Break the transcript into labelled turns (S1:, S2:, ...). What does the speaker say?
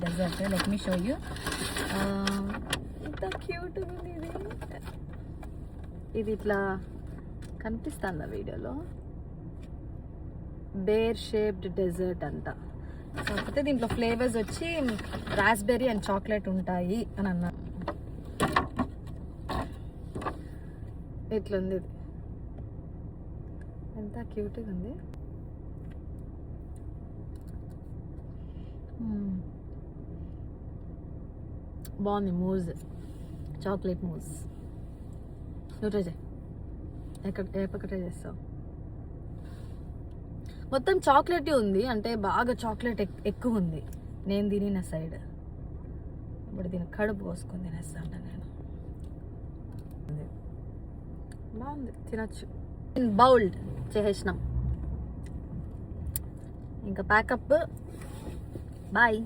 S1: Dessert. Let me show you. ఎంత cute ఉంది ఇది. ఇది ఇట్లా కనిపిస్తుందా వీడియోలో? బేర్ షేప్డ్ డెజర్ట్ అంతా. కాకపోతే దీంట్లో ఫ్లేవర్స్ వచ్చి రాస్బెర్రీ అండ్ చాక్లెట్ ఉంటాయి అని అన్నారు. ఇట్లుంది ఇది, ఎంత క్యూట్గా ఉంది. బాగుంది. మూజ్, చాక్లెట్ మూజ్. నువ్వు ట్రై చేయి. ఏ పక్క ట్రై చేస్తావు? మొత్తం చాక్లెట్ ఉంది, అంటే బాగా చాక్లెట్ ఎక్కువ ఉంది. నేను తినిన సైడ్ ఇప్పుడు దీన్ని కడుపు కోసుకొని తినేస్తాను నేను. బాగుంది, తినచ్చు. బౌల్డ్ చేసేసినాం, ఇంకా ప్యాకప్. బాయ్.